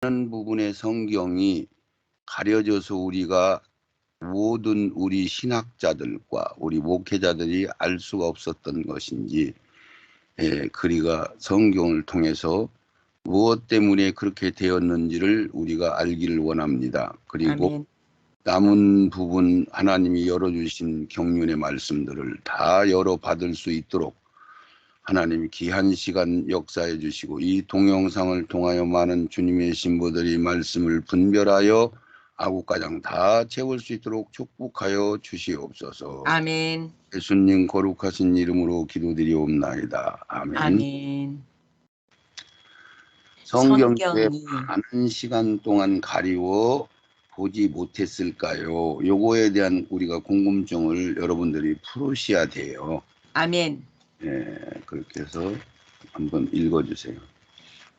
많은 부분의 성경이 가려져서 우리가 모든 우리 신학자들과 우리 목회자들이 알 수가 없었던 것인지, 그리가 성경을 통해서 무엇 때문에 그렇게 되었는지를 우리가 알기를 원합니다. 그리고 아멘. 남은 부분 하나님이 열어주신 경륜의 말씀들을 다 열어받을 수 있도록 하나님이 귀한 시간 역사해 주시고, 이 동영상을 통하여 많은 주님의 신부들이 말씀을 분별하여 아구가장 다 채울 수 있도록 축복하여 주시옵소서. 아멘. 예수님 거룩하신 이름으로 기도드리옵나이다. 아멘. 아멘. 성경에 성경이 많은 시간 동안 가리워 보지 못했을까요? 요거에 대한 우리가 궁금증을 여러분들이 풀으셔야 돼요. 아멘. 그렇게 해서 한번 읽어주세요.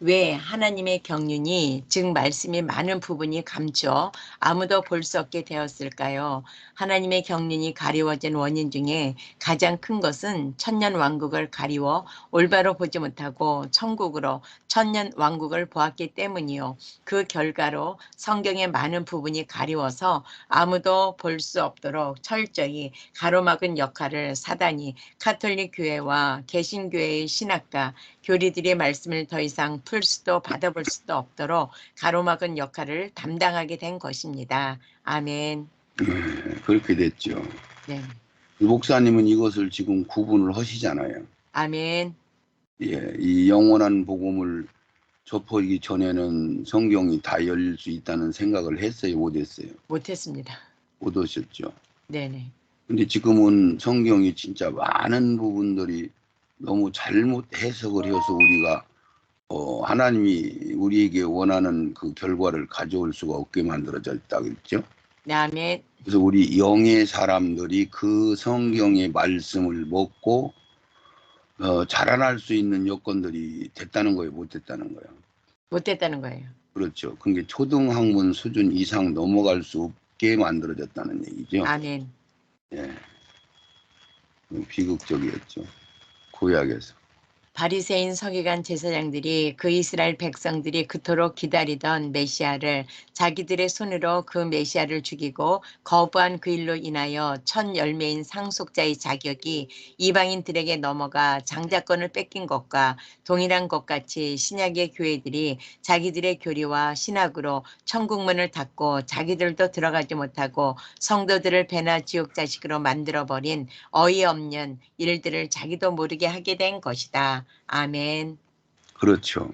왜 하나님의 경륜이 즉 말씀이 많은 부분이 감춰 아무도 볼 수 없게 되었을까요? 하나님의 경륜이 가리워진 원인 중에 가장 큰 것은 천년 왕국을 가리워 올바로 보지 못하고 천국으로 천년 왕국을 보았기 때문이요. 그 결과로 성경의 많은 부분이 가리워서 아무도 볼 수 없도록 철저히 가로막은 역할을 사단이 카톨릭 교회와 개신교회의 신학가 교리들의 말씀을 더 이상 풀 수도 받아볼 수도 없도록 가로막은 역할을 담당하게 된 것입니다. 아멘. 그렇게 됐죠. 네. 목사님은 이것을 지금 구분을 하시잖아요. 아멘. 이 영원한 복음을 접하기 전에는 성경이 다 열릴 수 있다는 생각을 했어요, 못했어요? 못했습니다. 못 하셨죠. 네네. 근데 지금은 성경이 진짜 많은 부분들이 너무 잘못 해석을 해서 우리가 하나님이 우리에게 원하는 그 결과를 가져올 수가 없게 만들어져 있다겠죠. 네, 아멘. 그래서 우리 영의 사람들이 그 성경의 말씀을 먹고 자라날 수 있는 여건들이 됐다는 거예요, 못 됐다는 거예요? 못했다는 거예요. 그렇죠. 그게 초등학문 수준 이상 넘어갈 수 없게 만들어졌다는 얘기죠. 아멘. 예, 비극적이었죠, 구약에서. 바리새인 서기관 제사장들이 그 이스라엘 백성들이 그토록 기다리던 메시아를 자기들의 손으로 그 메시아를 죽이고 거부한 그 일로 인하여 첫 열매인 상속자의 자격이 이방인들에게 넘어가 장자권을 뺏긴 것과 동일한 것 같이 신약의 교회들이 자기들의 교리와 신학으로 천국문을 닫고 자기들도 들어가지 못하고 성도들을 배나 지옥 자식으로 만들어버린 어이없는 일들을 자기도 모르게 하게 된 것이다. 아멘. 그렇죠.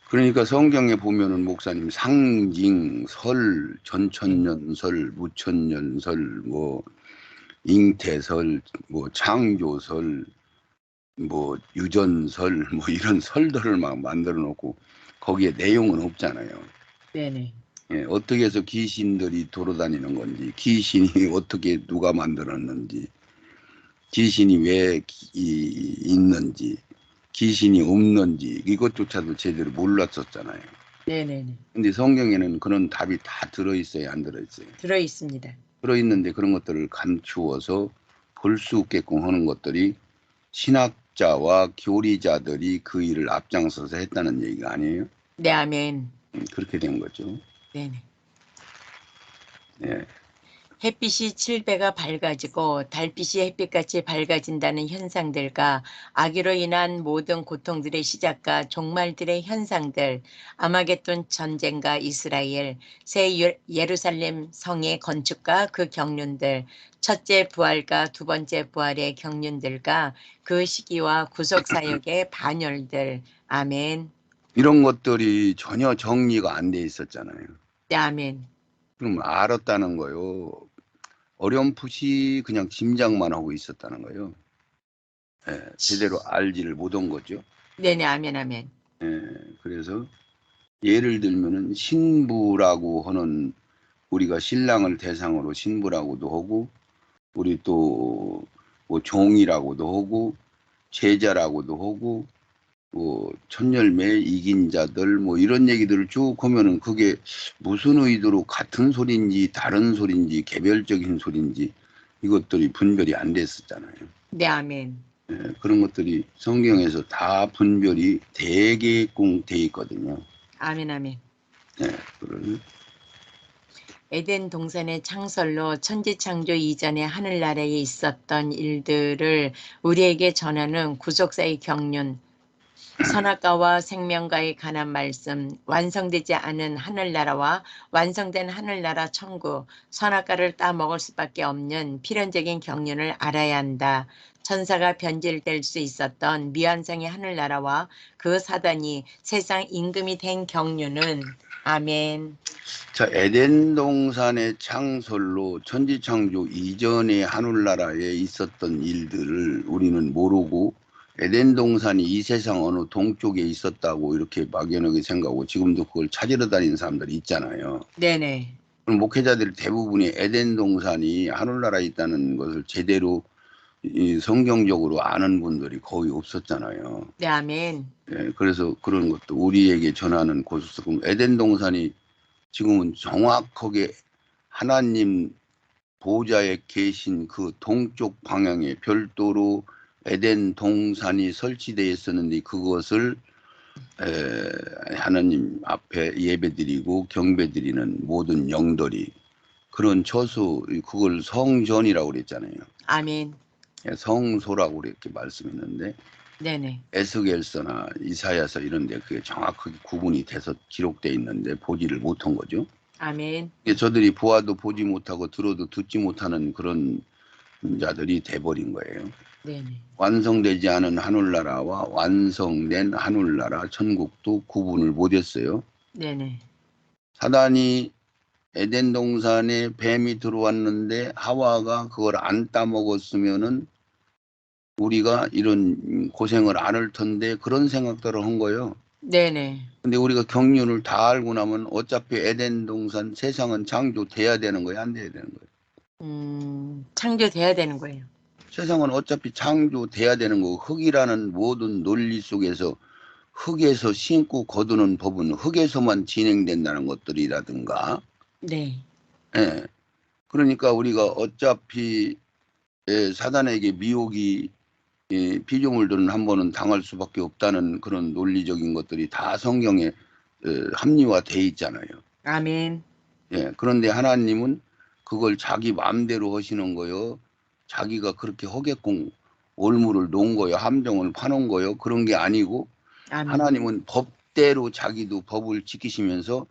그러니까 성경에 보면은 목사님 상징, 설, 전천년설, 무천년설, 뭐 잉태설, 뭐 창조설, 뭐 유전설, 뭐 이런 설들을 막 만들어 놓고 거기에 내용은 없잖아요. 네네. 어떻게 해서 귀신들이 돌아다니는 건지, 귀신이 어떻게 누가 만들었는지, 귀신이 왜 있는지, 귀신이 없는지 이것조차도 제대로 몰랐었잖아요. 네네네. 근데 성경에는 그런 답이 다 들어있어요, 안 들어있어요? 들어 있습니다. 들어있는데 그런 것들을 감추어서 볼 수 없게끔 하는 것들이 신학자와 교리자들이 그 일을 앞장서서 했다는 얘기가 아니에요? 네, 아멘. 그렇게 된 거죠. 네네. 예. 햇빛이 7배가 밝아지고 달빛이 햇빛같이 밝아진다는 현상들과 악의로 인한 모든 고통들의 시작과 종말들의 현상들, 아마겟돈 전쟁과 이스라엘, 새 예루살렘 성의 건축과 그 경륜들, 첫째 부활과 두 번째 부활의 경륜들과 그 시기와 구속사역의 반열들. 아멘. 이런 것들이 전혀 정리가 안 돼 있었잖아요. 네, 아멘. 그럼 알았다는 거요. 어렴풋이 그냥 짐작만 하고 있었다는 거예요. 제대로 알지를 못한 거죠. 네네, 아멘, 아멘. 그래서 예를 들면은 신부라고 하는, 우리가 신랑을 대상으로 신부라고도 하고, 우리 또 뭐 종이라고도 하고, 제자라고도 하고, 뭐 천열매 이긴 자들 뭐 이런 얘기들을 쭉 하면은 그게 무슨 의도로 같은 소리인지 다른 소리인지 개별적인 소리인지 이것들이 분별이 안 됐었잖아요. 네, 아멘. 그런 것들이 성경에서 다 분별이 되게 꼭 돼 있거든요. 아멘, 아멘. 그런 에덴 동산의 창설로 천지창조 이전의 하늘나라에 있었던 일들을 우리에게 전하는 구속사의 경륜, 선악과와 생명과에 관한 말씀, 완성되지 않은 하늘나라와 완성된 하늘나라 천국, 선악과를 따먹을 수밖에 없는 필연적인 경륜을 알아야 한다. 천사가 변질될 수 있었던 미완성의 하늘나라와 그 사단이 세상 임금이 된 경륜은 아멘. 자, 에덴 동산의 창설로 천지창조 이전의 하늘나라에 있었던 일들을 우리는 모르고 에덴 동산이 이 세상 어느 동쪽에 있었다고 이렇게 막연하게 생각하고 지금도 그걸 찾으러 다니는 사람들이 있잖아요. 네네. 그럼 목회자들 대부분이 에덴 동산이 하늘나라에 있다는 것을 제대로 이 성경적으로 아는 분들이 거의 없었잖아요. 네, 아멘. 그래서 그런 것도 우리에게 전하는 고속스러운 에덴 동산이 지금은 정확하게 하나님 보좌에 계신 그 동쪽 방향에 별도로 에덴 동산이 설치되어 있었는데 그것을 하나님 앞에 예배드리고 경배드리는 모든 영들이 그런 처소 그걸 성전이라고 그랬잖아요. 아멘. 성소라고 이렇게 말씀했는데 네네. 에스겔서나 이사야서 이런 데 그게 정확하게 구분이 돼서 기록되어 있는데 보지를 못한 거죠. 아멘. 저들이 보아도 보지 못하고 들어도 듣지 못하는 그런 자들이 돼버린 거예요. 네네. 완성되지 않은 하늘나라와 완성된 하늘나라 천국도 구분을 못했어요. 네네. 사단이 에덴 동산에 뱀이 들어왔는데 하와가 그걸 안 따먹었으면은 우리가 이런 고생을 안 할 텐데 그런 생각들을 한 거예요. 네네. 근데 우리가 경륜을 다 알고 나면 어차피 에덴 동산 세상은 창조돼야 되는 거예요, 안 돼야 되는 거예요? 창조돼야 되는 거예요. 세상은 어차피 창조돼야 되는 거고 흙이라는 모든 논리 속에서 흙에서 심고 거두는 법은 흙에서만 진행된다는 것들이라든가 네. 예. 그러니까 우리가 어차피 사단에게 미혹이 피조물들은 한 번은 당할 수밖에 없다는 그런 논리적인 것들이 다 성경에 합리화돼 있잖아요. 아멘. 그런데 하나님은 그걸 자기 마음대로 하시는 거요. 자기가 그렇게 허겠고 올무를 놓은 거요. 함정을 파놓은 거요. 그런 게 아니고 아멘. 하나님은 법대로 자기도 법을 지키시면서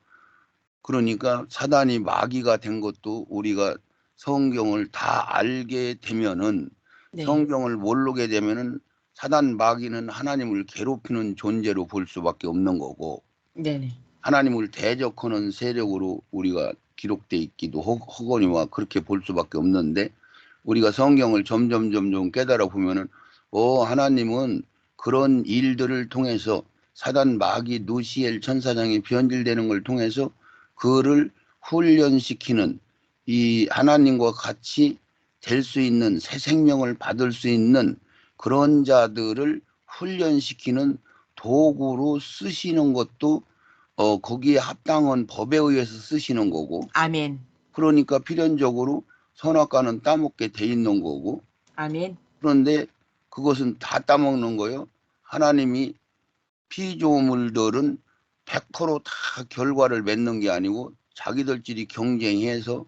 그러니까 사단이 마귀가 된 것도 우리가 성경을 다 알게 되면은 네. 성경을 모르게 되면은 사단 마귀는 하나님을 괴롭히는 존재로 볼 수밖에 없는 거고 네네. 하나님을 대적하는 세력으로 우리가 기록돼 있기도 허거니와 그렇게 볼 수밖에 없는데 우리가 성경을 점점 깨달아 보면은 하나님은 그런 일들을 통해서 사단 마귀 누시엘 천사장이 변질되는 걸 통해서 그를 훈련시키는 이 하나님과 같이 될 수 있는 새 생명을 받을 수 있는 그런 자들을 훈련시키는 도구로 쓰시는 것도 거기에 합당한 법에 의해서 쓰시는 거고 아멘. 그러니까 필연적으로 선악과는 따먹게 돼 있는 거고 아멘. 그런데 그것은 다 따먹는 거요. 하나님이 피조물들은 100%다 결과를 맺는 게 아니고 자기들끼리 경쟁해서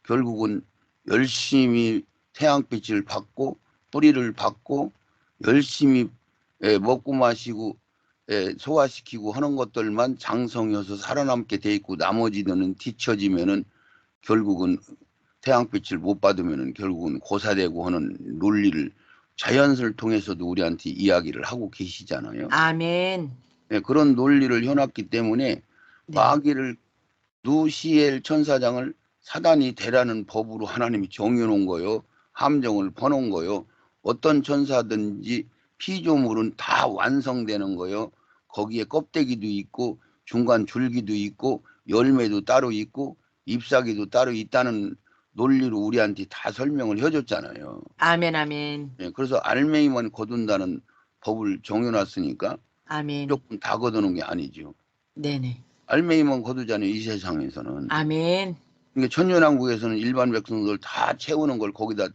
결국은 열심히 태양빛을 받고 뿌리를 받고 열심히 먹고 마시고 소화시키고 하는 것들만 장성해서 살아남게 돼 있고 나머지는 뒤처지면은 결국은 태양빛을 못 받으면은 결국은 고사되고 하는 논리를 자연스를 통해서도 우리한테 이야기를 하고 계시잖아요. 아멘. 그런 논리를 해놨기 때문에 네. 마귀를 누시엘 천사장을 사단이 되라는 법으로 하나님이 정해놓은 거요. 함정을 퍼놓은 거요. 어떤 천사든지 피조물은 다 완성되는 거요. 거기에 껍데기도 있고 중간 줄기도 있고 열매도 따로 있고 잎사귀도 따로 있다는 논리로 우리한테 다 설명을 해줬잖아요. 아멘. 아멘. 그래서 알맹이만 거둔다는 법을 정해놨으니까 아멘. 무조건 다 거두는 게 아니죠. 네네. 알맹이만 거두잖아요. 이 세상에서는. 아멘. 그러니까 천년왕국에서는 일반 백성들 다 채우는 걸 거기다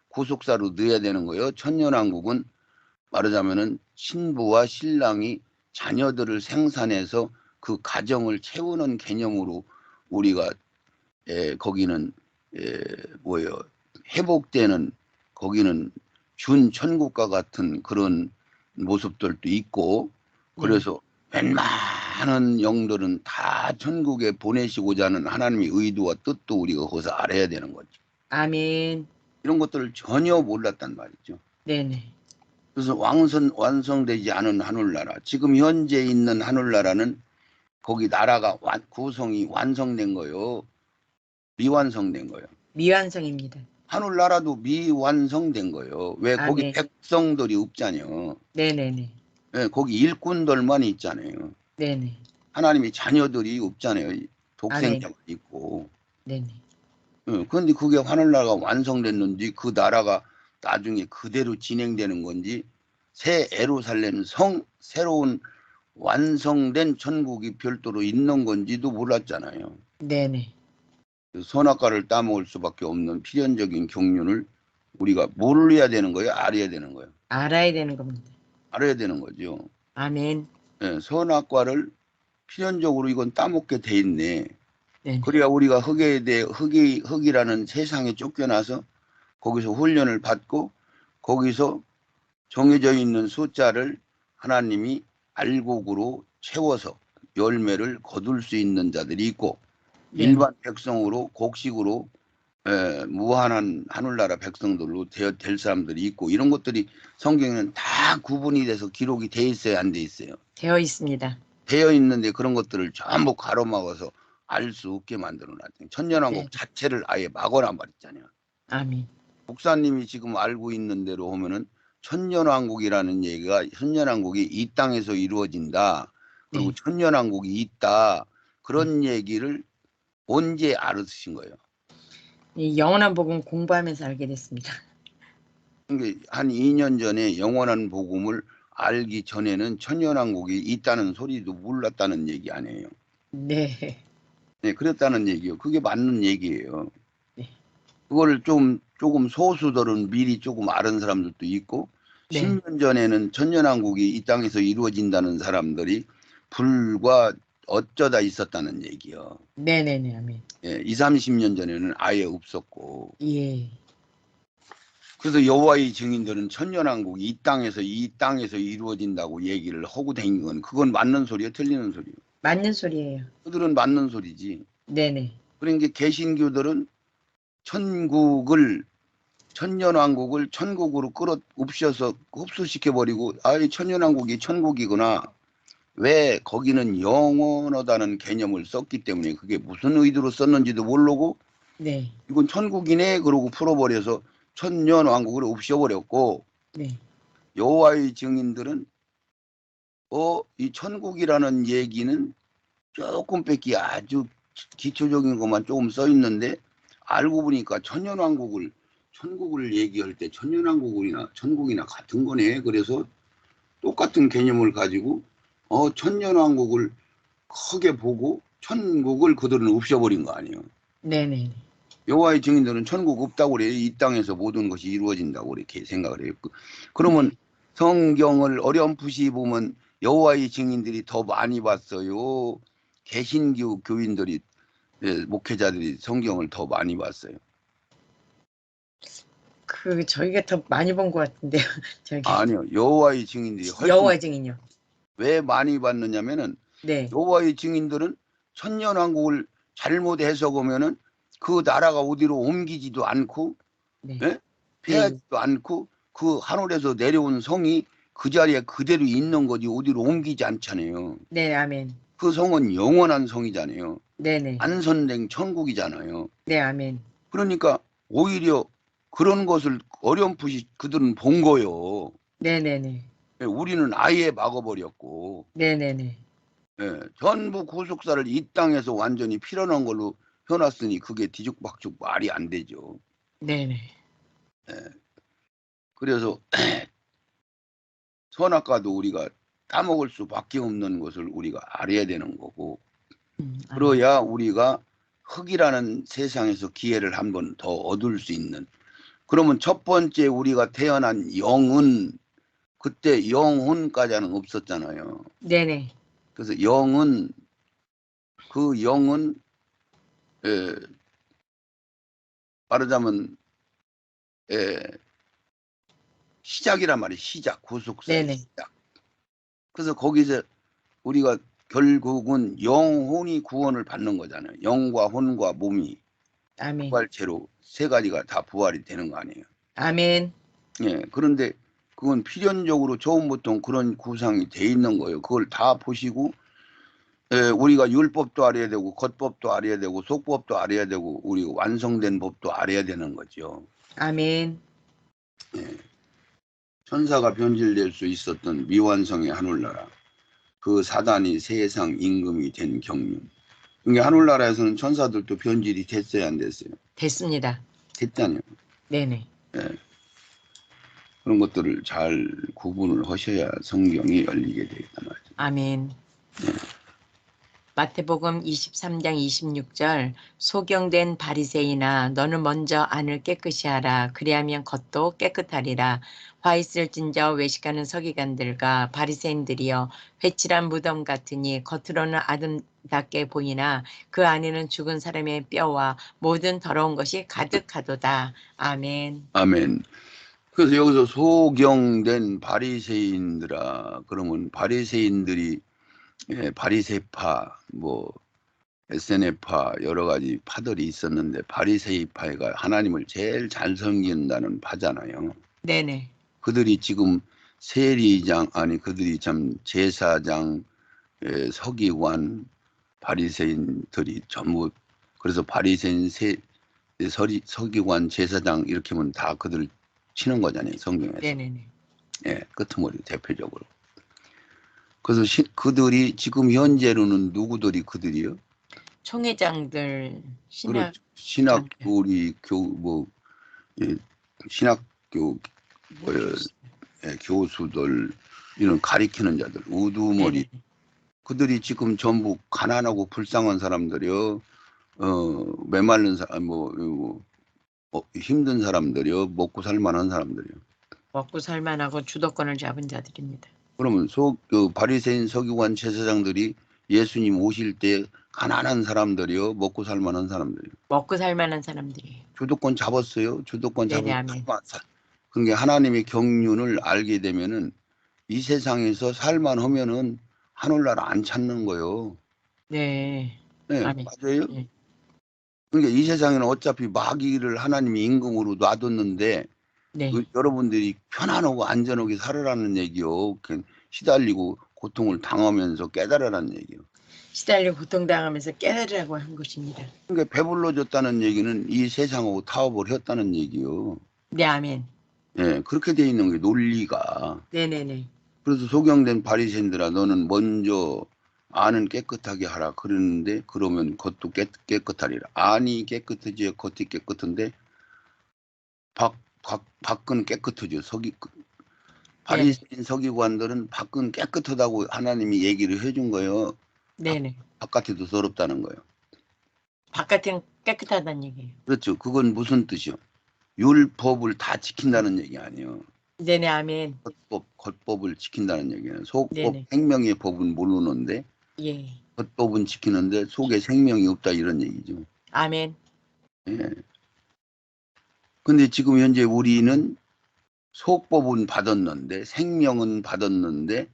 구속사로 넣어야 되는 거예요. 천년왕국은 말하자면은 신부와 신랑이 자녀들을 생산해서 그 가정을 채우는 개념으로 우리가 거기는 뭐예요? 회복되는 거기는 준천국과 같은 그런 모습들도 있고 그래서 웬만한 영들은 다 천국에 보내시고자 하는 하나님의 의도와 뜻도 우리가 거기서 알아야 되는 거죠. 아멘. 이런 것들을 전혀 몰랐단 말이죠. 네네. 그래서 완성되지 않은 하늘나라, 지금 현재 있는 하늘나라는 거기 나라가 구성이 완성된 거요. 미완성된 거예요. 미완성입니다. 하늘나라도 미완성된 거예요. 왜 거기 아멘. 백성들이 없잖아요. 네네네. 예, 거기 일꾼들만 있잖아요. 네네. 하나님의 자녀들이 없잖아요. 아멘. 독생자가 있고. 네네. 예, 그런데 그게 하늘나라가 완성됐는지 그 나라가 나중에 그대로 진행되는 건지 새 예루살렘 성 새로운 완성된 천국이 별도로 있는 건지도 몰랐잖아요. 네네. 선악과를 따먹을 수밖에 없는 필연적인 경륜을 우리가 몰라야 되는 거예요? 알아야 되는 거예요? 알아야 되는 겁니다. 알아야 되는 거죠. 아멘. 예, 선악과를 필연적으로 이건 따먹게 돼 있네. 네네. 그래야 우리가 흑이라는 세상에 쫓겨나서 거기서 훈련을 받고 거기서 정해져 있는 숫자를 하나님이 알곡으로 채워서 열매를 거둘 수 있는 자들이 있고 네네. 일반 백성으로 곡식으로 무한한 하늘나라 백성들로 될 사람들이 있고 이런 것들이 성경에는 다 구분이 돼서 기록이 돼 있어요, 안 돼 있어요? 되어 있습니다. 되어 있는데 그런 것들을 전부 가로막아서 알 수 없게 만들어놨죠. 천년왕국 네. 자체를 아예 막아란 말이잖아요. 아멘. 목사님이 지금 알고 있는 대로 보면은 천년왕국이라는 얘기가 천년왕국이 이 땅에서 이루어진다. 그리고 네. 천년왕국이 있다. 그런 얘기를 언제 알으신 거예요? 이 영원한 복음 공부하면서 알게 됐습니다. 그러니까 한 2년 전에 영원한 복음을 알기 전에는 천년왕국이 있다는 소리도 몰랐다는 얘기 아니에요. 네. 네, 그랬다는 얘기요. 그게 맞는 얘기예요. 네. 그거를 조금 소수들은 미리 조금 아는 사람들도 있고 네. 10년 전에는 천년왕국이 이 땅에서 이루어진다는 사람들이 불과 어쩌다 있었다는 얘기요. 네네네. 아멘. 예, 2, 30년 전에는 아예 없었고 예. 그래서 여호와의 증인들은 천년왕국이 이 땅에서 이루어진다고 얘기를 하고 다니는 건 그건 맞는 소리예요, 틀리는 소리예요? 맞는 소리예요. 그들은 맞는 소리지. 네네. 그러니까 개신교들은 천년왕국을 천국으로 끌어옵셔서 흡수시켜버리고 아이 천년왕국이 천국이구나. 왜 거기는 영원하다는 개념을 썼기 때문에 그게 무슨 의도로 썼는지도 모르고 네. 이건 천국이네 그러고 풀어버려서 천년왕국을 옵셔버렸고 네. 여호와의 증인들은 이 천국이라는 얘기는 조금 뺏기 아주 기초적인 것만 조금 써 있는데 알고 보니까 천국을 얘기할 때 천년왕국이나 천국이나 같은 거네. 그래서 똑같은 개념을 가지고 천년왕국을 크게 보고 천국을 그들은 없애버린 거 아니에요. 네네. 여호와의 증인들은 천국 없다고 그래요. 이 땅에서 모든 것이 이루어진다고 이렇게 생각을 해요. 그러면 성경을 어렴풋이 보면 여호와의 증인들이 더 많이 봤어요. 개신교 교인들이 목회자들이 성경을 더 많이 봤어요. 저희가 더 많이 본 것 같은데요. 아니요. 여호와의 증인들이 훨씬 여호와 증인요. 왜 많이 봤느냐면은 네. 여호와의 증인들은 천년왕국을 잘못 해석하면은 그 나라가 어디로 옮기지도 않고 네. 예? 패하지도 않고 그 하늘에서 내려온 성이 그 자리에 그대로 있는 거지 어디로 옮기지 않잖아요. 네. 아멘. 그 성은 영원한 성이잖아요. 네네. 안선된 천국이잖아요. 네. 아멘. 그러니까 오히려 그런 것을 어렴풋이 그들은 본 거요. 네네네. 우리는 아예 막아버렸고 네네네. 전부 구속사를 이 땅에서 완전히 필요한 걸로 해놨으니 그게 뒤죽박죽 말이 안 되죠. 네네. 그래서 선악과도 우리가 따먹을 수밖에 없는 것을 우리가 알아야 되는 거고 아멘. 그래야 우리가 흑이라는 세상에서 기회를 한번 더 얻을 수 있는 그러면 첫 번째 우리가 태어난 영은 그때 영혼까지는 없었잖아요. 네네. 그래서 영은 그 영은 말하자면 시작이란 말이에요. 시작, 구속사의 네네. 시작. 그래서 거기서 우리가 결국은 영혼이 구원을 받는 거잖아요. 영과 혼과 몸이 아멘. 부활체로 세 가지가 다 부활이 되는 거 아니에요. 아멘. 예. 그런데 그건 필연적으로 처음부터 그런 구상이 돼 있는 거예요. 그걸 다 보시고 우리가 율법도 알아야 되고 겉법도 알아야 되고 속법도 알아야 되고 우리 완성된 법도 알아야 되는 거죠. 아멘. 예. 천사가 변질될 수 있었던 미완성의 하늘나라. 그 사단이 세상 임금이 된 경륜. 그러니까 하늘나라에서는 천사들도 변질이 됐어요, 안 됐어요? 됐습니다. 됐다니요. 네네. 예. 그런 것들을 잘 구분을 하셔야 성경이 열리게 되겠단 말이죠. 아멘. 마태복음 23장 26절 소경된 바리새인아 너는 먼저 안을 깨끗이 하라 그리하면 겉도 깨끗하리라 화 있을진저 외식하는 서기관들과 바리새인들이여 회칠한 무덤 같으니 겉으로는 아름답게 보이나 그 안에는 죽은 사람의 뼈와 모든 더러운 것이 가득하도다. 아멘. 아멘. 그래서 여기서 소경된 바리새인들아 그러면 바리새인들이 바리새파 뭐 SNF파 여러 가지 파들이 있었는데 바리새이파가 하나님을 제일 잘 섬긴다는 파잖아요. 네네. 그들이 지금 세리장 아니 그들이 참 제사장 서기관 바리새인들이 전부 그래서 바리새인 서기관 제사장 이렇게 하면 다 그들 치는 거잖아요 성경에서. 네네네. 예, 끄트머리 대표적으로. 그래서 그들이 지금 현재로는 누구들이 그들이요? 총회장들 그렇죠. 신학장들. 신학 우리 뭐 신학교 뭐야 교수들 이런 가리키는 자들 우두머리 네네. 그들이 지금 전부 가난하고 불쌍한 사람들이요. 메말른 사람 힘든 사람들이요. 먹고 살만한 사람들이요. 먹고 살만하고 주도권을 잡은 자들입니다. 그러면 바리새인 서기관 제사장들이 예수님 오실 때 가난한 사람들이요. 먹고 살만한 사람들이요. 먹고 살만한 사람들이에요. 주도권 잡았어요. 주도권 네네. 잡은 아멘. 그러니까 하나님의 경륜을 알게 되면은 이 세상에서 살만하면은 하늘나라 안 찾는 거요. 네. 네, 아멘. 맞아요. 네. 그러니까 이 세상에는 어차피 마귀를 하나님이 임금으로 놔뒀는데 네. 여러분들이 편안하고 안전하게 살아라는 얘기요. 시달리고 고통을 당하면서 깨달으라는 얘기요. 시달려 고통당하면서 깨달으라고 한 것입니다. 그러니까 배불러졌다는 얘기는 이 세상하고 타협을 했다는 얘기요. 네. 아멘. 예, 그렇게 돼 있는 게 논리가. 네네네. 그래서 소경된 바리새인들아 너는 먼저 안은 깨끗하게 하라 그러는데 그러면 겉도 깨끗하리라. 안이 깨끗하지 겉이 깨끗한데 밖은 깨끗하죠. 바리새인 서기관들은 밖은 깨끗하다고 하나님이 얘기를 해준 거예요. 네네. 바깥에도 더럽다는 거예요. 바깥은 깨끗하다는 얘기예요. 그렇죠. 그건 무슨 뜻이요? 율법을 다 지킨다는 얘기 아니에요. 네네. 아멘. 겉법을 지킨다는 얘기예요. 속법, 네네. 생명의 법은 모르는데 예. 겉법은 지키는데 속에 생명이 없다 이런 얘기죠. 아멘. 예. 근데 지금 현재 우리는 속법은 받았는데 생명은 받았는데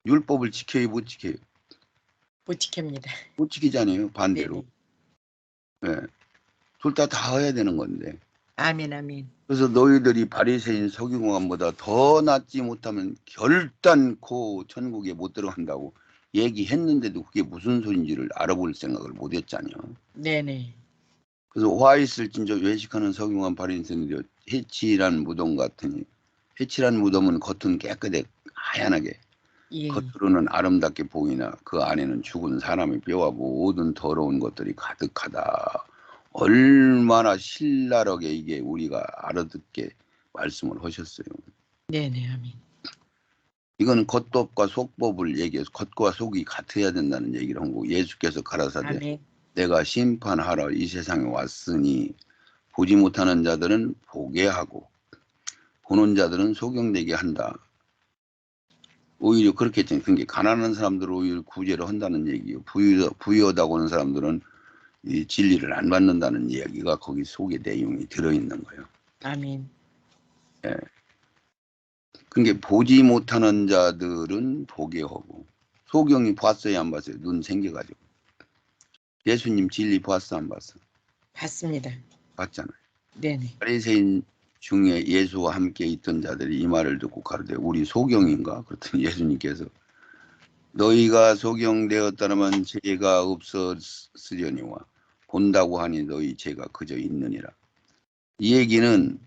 율법을 지켜요 못 지켜요? 못 지킵니다. 못 지키잖아요 반대로. 네네. 예. 둘 다 해야 되는 건데. 아멘. 아멘. 그래서 너희들이 바리새인 서기관보다 더 낫지 못하면 결단코 천국에 못 들어간다고 얘기했는데도 그게 무슨 소린지를 알아볼 생각을 못 했잖아요. 네네. 그래서 와 있을진저 외식하는 서기관 바리새인들이 해칠한 무덤 같으니 해칠한 무덤은 겉은 깨끗해 하얀하게 예. 겉으로는 아름답게 보이나 그 안에는 죽은 사람의 뼈와 모든 더러운 것들이 가득하다. 얼마나 신랄하게 이게 우리가 알아듣게 말씀을 하셨어요. 네네. 아멘. 이거는 겉법과 속법을 얘기해서 겉과 속이 같아야 된다는 얘기를 한 거고 예수께서 가라사대 아멘. 내가 심판하러 이 세상에 왔으니 보지 못하는 자들은 보게 하고 보는 자들은 소경되게 한다. 오히려 그렇게 했잖아요. 그러니까 가난한 사람들을 오히려 구제를 한다는 얘기예요. 부유하다고 하는 사람들은 이 진리를 안 받는다는 이야기가 거기 속에 내용이 들어있는 거예요. 아멘. 예. 그러니까 보지 못하는 자들은 보게 하고, 소경이 봤어요, 안 봤어요? 눈 생겨가지고. 예수님 진리 봤어, 안 봤어? 봤습니다. 봤잖아요. 네네. 바리새인 중에 예수와 함께 있던 자들이 이 말을 듣고 가로되 우리 소경인가? 그랬더니 예수님께서 너희가 소경되었다면 죄가 없었으려니와 본다고 하니 너희 죄가 그저 있느니라. 이 얘기는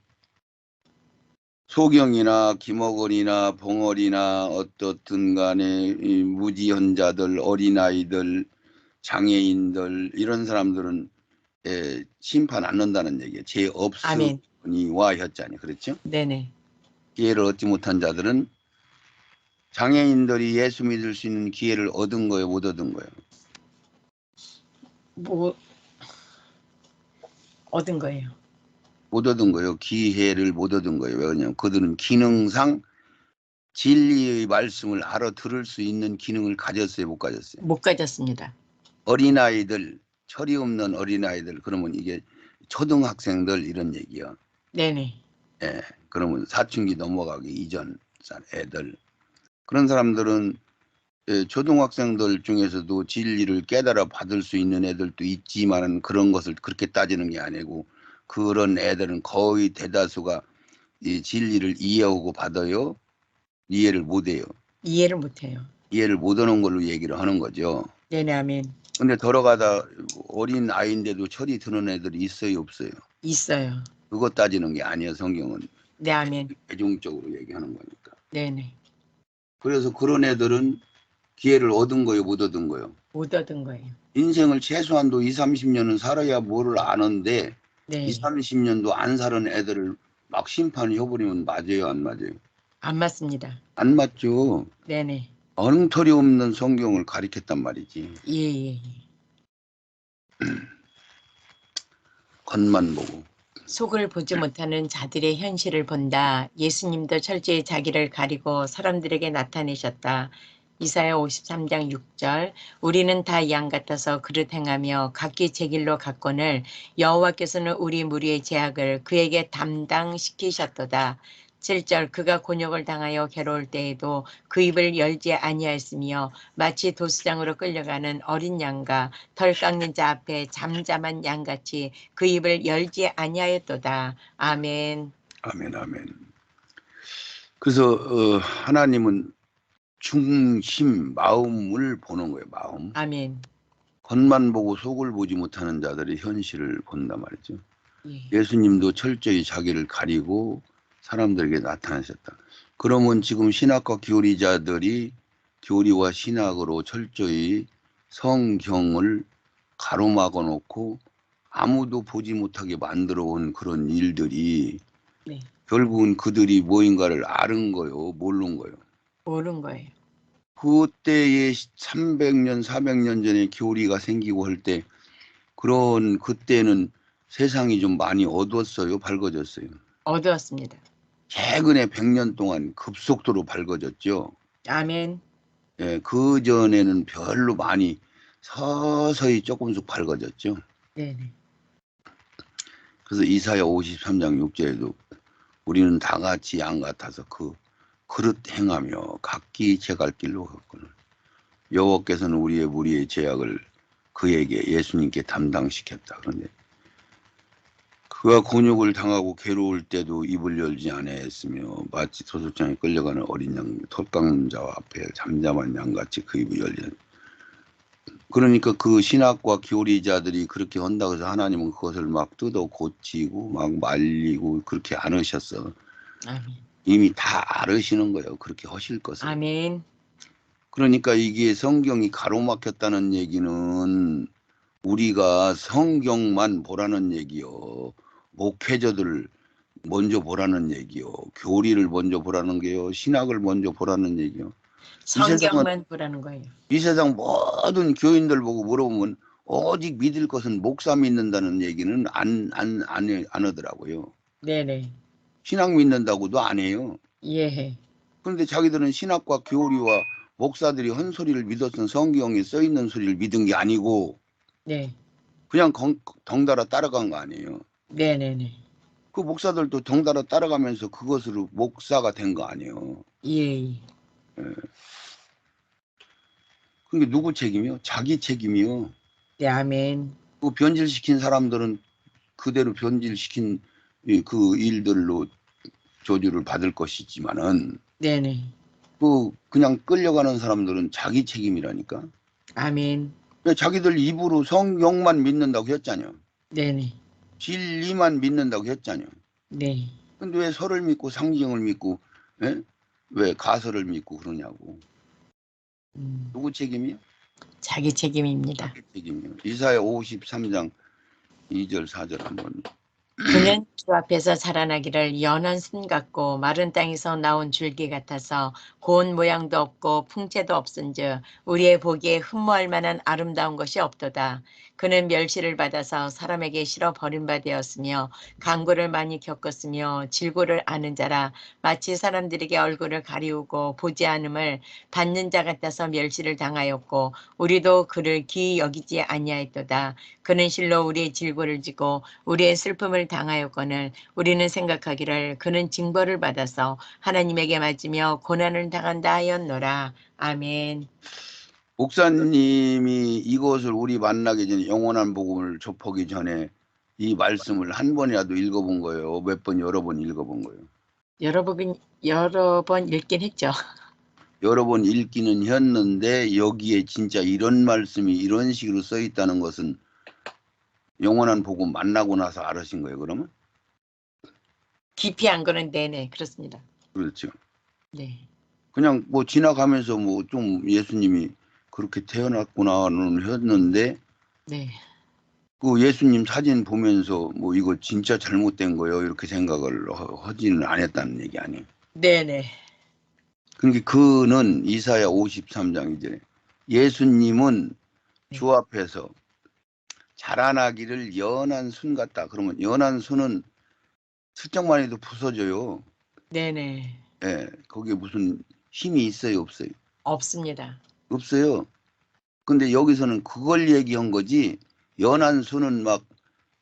소경이나 김어걸이나 봉어리나 어떻든 간에 이 무지현자들, 어린아이들, 장애인들 이런 사람들은 심판 안 넣는다는 얘기예요. 죄 아멘. 없으니와 였잖아요. 그렇죠? 네네. 기회를 얻지 못한 자들은 장애인들이 예수 믿을 수 있는 기회를 얻은 거예요, 못 얻은 거예요? 뭐 얻은 거예요. 못 얻은 거예요. 기회를 못 얻은 거예요. 왜냐하면 그들은 기능상 진리의 말씀을 알아들을 수 있는 기능을 가졌어요, 못 가졌어요? 못 가졌습니다. 어린아이들, 철이 없는 어린아이들, 그러면 이게 초등학생들 이런 얘기야. 네네. 예, 그러면 사춘기 넘어가기 이전 애들. 그런 사람들은 초등학생들 중에서도 진리를 깨달아 받을 수 있는 애들도 있지만 그런 것을 그렇게 따지는 게 아니고 그런 애들은 거의 대다수가 이 진리를 이해하고 받아요. 이해를 못해요. 이해를 못해요. 이해를 못하는 걸로 얘기를 하는 거죠. 네네. 아멘. 근데 돌아가다 어린 아이인데도 철이 드는 애들이 있어요, 없어요? 있어요. 그거 따지는 게 아니에요. 성경은 네. 아멘. 대중적으로 얘기하는 거니까. 네네. 그래서 그런 애들은 기회를 얻은 거예요, 못 얻은 거예요? 못 얻은 거예요. 인생을 최소한도 2, 30년은 살아야 뭐를 아는데 네. 2, 30년도 안 사는 애들을 막 심판을 해버리면 맞아요, 안 맞아요? 안 맞습니다. 안 맞죠. 네네. 엉터리 없는 성경을 가리켰단 말이지. 예예예. 겉만 보고. 속을 보지 못하는 자들의 현실을 본다. 예수님도 철저히 자기를 가리고 사람들에게 나타내셨다. 이사야 53장 6절. 우리는 다 양 같아서 그릇 행하며 각기 제 길로 갔거늘 여호와께서는 우리 무리의 죄악을 그에게 담당시키셨도다. 7절. 그가 곤욕을 당하여 괴로울 때에도 그 입을 열지 아니하였으며 마치 도수장으로 끌려가는 어린 양과 덜 깎는 자 앞에 잠잠한 양같이 그 입을 열지 아니하였도다. 아멘. 아멘, 아멘. 그래서 하나님은 중심, 마음을 보는 거예요, 마음. 아멘. 겉만 보고 속을 보지 못하는 자들의 현실을 본단 말이죠. 예. 예수님도 철저히 자기를 가리고 사람들에게 나타나셨다. 그러면 지금 신학과 교리자들이 교리와 신학으로 철저히 성경을 가로막아 놓고 아무도 보지 못하게 만들어 온 그런 일들이 네. 결국은 그들이 뭐인가를 아는 거요, 모르는 거요. 모르는 거예요. 그때의 300년, 400년 전에 교리가 생기고 할 때 그런 그때는 세상이 좀 많이 어두웠어요, 밝아졌어요? 어두웠습니다. 최근에 100년 동안 급속도로 밝아졌죠. 아멘. 예, 그 전에는 별로 많이 서서히 조금씩 밝아졌죠. 네네. 그래서 이사야 53장 6절에도 우리는 다 같이 양 같아서 그 그릇 행하며 각기 제 갈 길로 갔거늘 여호와께서는 우리의 무리의 죄악을 그에게 예수님께 담당시켰다. 그런데 그가 곤욕을 당하고 괴로울 때도 입을 열지 아니하였으며 마치 도둑장에 끌려가는 어린 양 털 깎는 자와 앞에 잠잠한 양같이 그 입을 열리는. 그러니까 그 신학과 교리자들이 그렇게 한다고 해서 하나님은 그것을 막 뜯어 고치고 막 말리고 그렇게 안 하셨어. 아멘. 이미 다 알으시는 거예요. 그렇게 하실 것을. 아멘. 그러니까 이게 성경이 가로막혔다는 얘기는 우리가 성경만 보라는 얘기요. 목회자들을 먼저 보라는 얘기요. 교리를 먼저 보라는 게요. 신학을 먼저 보라는 얘기요. 성경만 보라는 거예요. 이 세상 모든 교인들 보고 물어보면 오직 믿을 것은 목사 믿는다는 얘기는 안 하더라고요. 네네. 신학 믿는다고도 안 해요. 예. 그런데 자기들은 신학과 교리와 목사들이 한 소리를 믿었던 성경에 써 있는 소리를 믿은 게 아니고 네. 그냥 덩달아 따라간 거 아니에요. 네네네. 그 목사들도 덩달아 따라가면서 그것으로 목사가 된 거 아니에요. 예. 그게 누구 책임이요? 자기 책임이요. 네, 아멘. 그 변질시킨 사람들은 그대로 변질시킨 그 일들로 저주를 받을 것이지만은 네네. 그냥 끌려가는 사람들은 자기 책임이라니까. 아멘. 자기들 입으로 성경만 믿는다고 했잖아요. 네네. 진리만 믿는다고 했잖아요. 네. 근데 왜 설을 믿고 상징을 믿고, 예? 왜 가설을 믿고 그러냐고. 누구 책임이요? 자기 책임입니다. 자기 책임이요. 이사야 53장 2절 4절 한번. 그는 주 앞에서 자라나기를 연한 순 같고 마른 땅에서 나온 줄기 같아서 고운 모양도 없고 풍채도 없은즉 우리의 보기에 흠모할 만한 아름다운 것이 없도다. 그는 멸시를 받아서 사람에게 실어 버림바 되었으며 강구를 많이 겪었으며 질고를 아는 자라 마치 사람들에게 얼굴을 가리우고 보지 않음을 받는 자 같아서 멸시를 당하였고 우리도 그를 귀히 여기지 아니하였도다. 그는 실로 우리의 질고를 지고 우리의 슬픔을 당하였거늘 우리는 생각하기를 그는 징벌을 받아서 하나님에게 맞으며 고난을 당한다 하였노라. 아멘. 목사님이 이것을 우리 만나기 전에 영원한 복음을 접하기 전에 이 말씀을 한 번이라도 읽어본 거예요. 몇 번, 여러 번 읽어본 거예요. 여러 번 읽긴 했죠. 여러 번 읽기는 했는데 여기에 진짜 이런 말씀이 이런 식으로 써 있다는 것은 영원한 복음 만나고 나서 알으신 거예요, 그러면? 깊이 안 거는 네네 그렇습니다. 그렇죠. 네. 그냥 뭐 지나가면서 뭐 좀 예수님이 그렇게 태어났구나는 했는데 네. 그 예수님 사진 보면서 뭐 이거 진짜 잘못된 거예요 이렇게 생각을 하지는 않았다는 얘기 아니에요. 네네. 그러니까 그는 이사야 53장 이제 예수님은 주 앞에서 자라나기를 연한 순 같다. 그러면 연한 순은 슬쩍만 해도 부서져요. 네네. 예, 거기에 무슨 힘이 있어요, 없어요? 없습니다. 없어요. 근데 여기서는 그걸 얘기한 거지. 연한 순은 막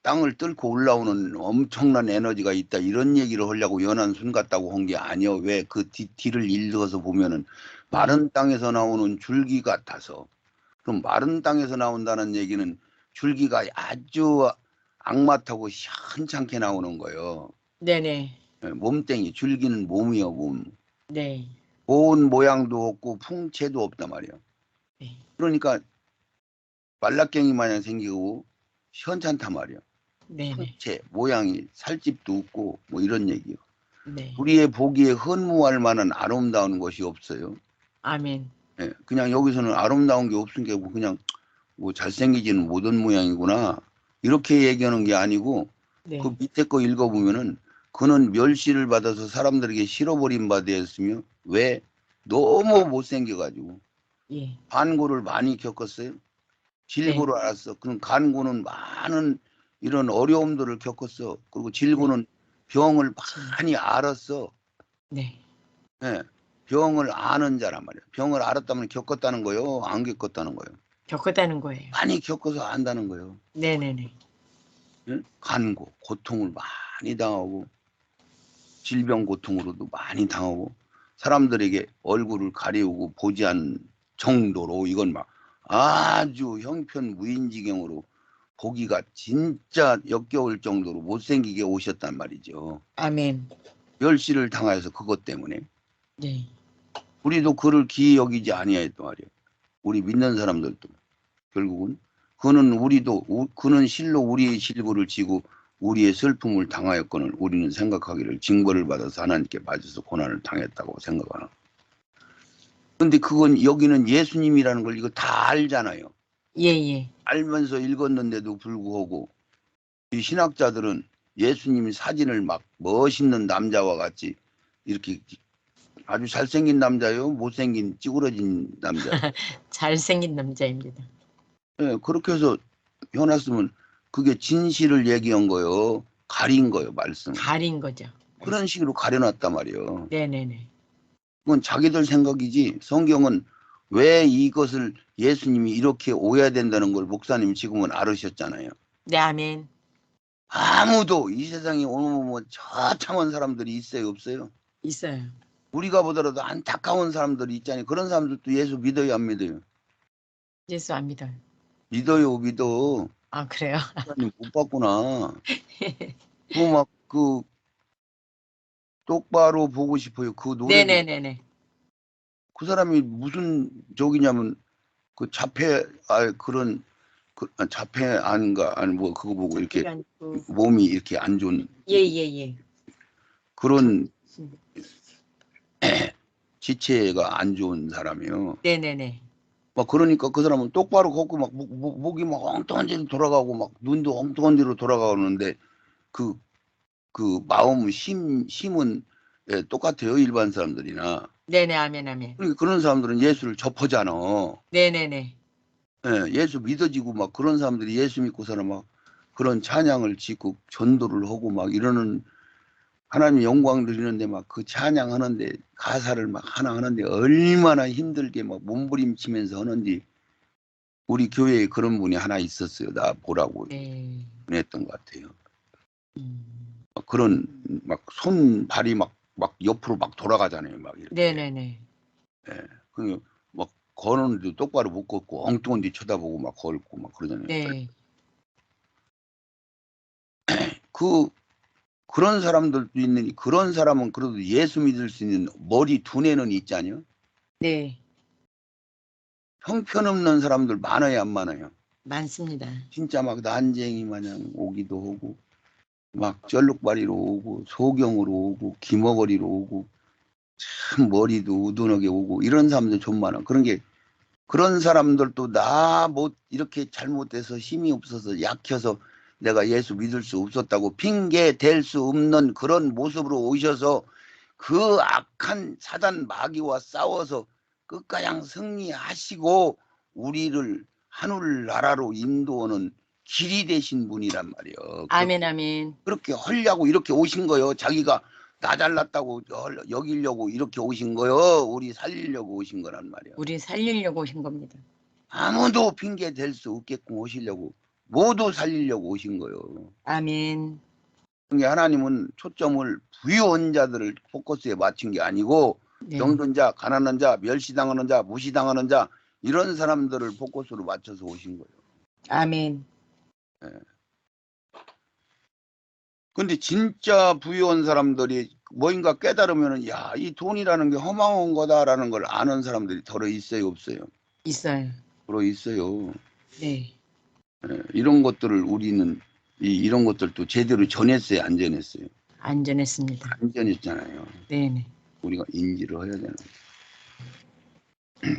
땅을 뚫고 올라오는 엄청난 에너지가 있다 이런 얘기를 하려고 연한 순 같다고 한 게 아니요. 왜 그 뒤를 읽어서 보면은 마른 땅에서 나오는 줄기 같아서. 그럼 마른 땅에서 나온다는 얘기는 줄기가 아주 악mat하고 현찮게 나오는 거예요. 네네. 예, 몸땡이 줄기는 몸이요, 몸. 네. 고운 모양도 없고 풍채도 없단 말이에요. 네. 그러니까 말라깽이 마냥 생기고 현찮단 말이에요. 네네. 풍채, 모양이 살집도 없고 뭐 이런 얘기요. 네. 우리의 보기에 헌무할 만한 아름다운 것이 없어요. 아멘. 예, 그냥 여기서는 아름다운 게 없으니까 그냥 뭐 잘생기지는 못한 모양이구나 이렇게 얘기하는 게 아니고 네. 그 밑에 거 읽어보면은 그는 멸시를 받아서 사람들에게 실어버린 바 되었으며 왜 너무 못생겨가지고 예. 간고를 많이 겪었어요. 네. 질고를 알았어. 그럼 간고는 많은 이런 어려움들을 겪었어. 그리고 질고는 병을 많이 알았어. 네. 예, 병을 아는 자란 말이야. 병을 알았다면 겪었다는 거요, 안 겪었다는 거요. 겪었다는 거예요. 많이 겪어서 안다는 거예요. 네네네. 예? 간고, 고통을 많이 당하고 질병 고통으로도 많이 당하고 사람들에게 얼굴을 가리우고 보지 않는 정도로 이건 막 아주 형편무인지경으로 보기가 진짜 역겨울 정도로 못생기게 오셨단 말이죠. 아멘. 멸시를 당하여서 그것 때문에 네. 우리도 그를 기이 여기지 아니하였단 말이에요. 우리 믿는 사람들도 결국은 그는 실로 우리의 실부를 지고 우리의 슬픔을 당하였거늘 우리는 생각하기를 징벌을 받아서 하나님께 맞아서 고난을 당했다고 생각하나. 근데 그건 여기는 예수님이라는 걸 이거 다 알잖아요. 예예. 알면서 읽었는데도 불구하고 이 신학자들은 예수님 사진을 막 멋있는 남자와 같이 이렇게 아주 잘생긴 남자요, 못생긴 찌그러진 남자. 잘생긴 남자입니다. 예, 그렇게 해서 해놨으면 그게 진실을 얘기한 거요. 가린 거요, 말씀을. 가린 거죠. 그런 식으로 가려놨단 말이에요. 네네네. 그건 자기들 생각이지 성경은 왜 이것을 예수님이 이렇게 오해된다는 걸 목사님이 지금은 알으셨잖아요. 네, 아멘. 아무도 이 세상에 오늘 뭐 처참한 사람들이 있어요, 없어요? 있어요. 우리가 보더라도 안타까운 사람들이 있잖아요. 그런 사람들도 예수 믿어요, 안 믿어요? 예수 안 믿어요. 믿어요, 믿어. 아, 그래요? 목사님 못 봤구나. 그 똑바로 보고 싶어요. 그 노래도 네네네네. 그 사람이 무슨 저기냐면 그 자폐 그런 자폐 아닌가 아니 뭐 그거 보고 이렇게 자폐가 아니고. 몸이 이렇게 안 좋은 예예예. 그런 지체가 안 좋은 사람이에요. 네네네. 막 그러니까 그 사람은 똑바로 걷고 막 목이 막 엉뚱한 데로 돌아가고 막 눈도 엉뚱한 데로 돌아가는데 그 마음 심은 예, 똑같아요 일반 사람들이나. 네네, 아멘, 아멘. 그러니까 그런 사람들은 예수를 접하잖아. 네네네. 예, 예수 믿어지고 막 그런 사람들이 예수 믿고서는 막 그런 찬양을 짓고 전도를 하고 막 이러는 하나님 영광 드리는데 막 그 찬양하는데 가사를 막 하나 하는데 얼마나 힘들게 막 몸부림치면서 하는지 우리 교회에 그런 분이 하나 있었어요. 나 보라고 네. 보냈던 것 같아요. 음. 막 그런 막 손발이 막 옆으로 막 돌아가잖아요. 막 이렇게. 네네네. 예. 막 걸었는데도 똑바로 못 걷고 엉뚱한 데 쳐다보고 막 걸고 막 그러잖아요. 네. 그 그런 사람들도 있는 그런 사람은 그래도 예수 믿을 수 있는 머리 두뇌는 있잖아요. 네. 형편없는 사람들 많아요, 안 많아요? 많습니다. 진짜 막 난쟁이 마냥 오기도 하고 막 쩔룩바리로 오고 소경으로 오고 기머거리로 오고 참 머리도 우둔하게 오고 이런 사람들 좀 많아. 그런 사람들도 나 못 이렇게 잘못해서 힘이 없어서 약해서 내가 예수 믿을 수 없었다고 핑계 댈 수 없는 그런 모습으로 오셔서 그 악한 사단 마귀와 싸워서 끝가장 승리하시고 우리를 하늘나라로 인도하는 길이 되신 분이란 말이에요. 아멘, 아멘. 그렇게 하려고 이렇게 오신 거요. 자기가 나 잘났다고 여기려고 이렇게 오신 거요. 우리 살리려고 오신 거란 말이에요. 우리 살리려고 오신 겁니다. 아무도 핑계 댈 수 없게끔 오시려고 모두 살리려고 오신 거요. 아멘. 그러니까 하나님은 초점을 부유한 자들을 포커스에 맞춘 게 아니고 네. 병든 자, 가난한 자, 멸시당하는 자, 무시당하는 자 이런 사람들을 포커스로 맞춰서 오신 거예요. 아멘. 근데 진짜 부유한 사람들이 뭔가 깨달으면은 야, 이 돈이라는 게 허망한 거다라는 걸 아는 사람들이 덜어 있어요, 없어요? 있어요. 덜어 있어요. 네. 이런 것들을 우리는 이런 것들도 제대로 전했어요, 안 전했어요? 안전했습니다. 안 전했잖아요. 네네. 우리가 인지를 해야 되는 거예요.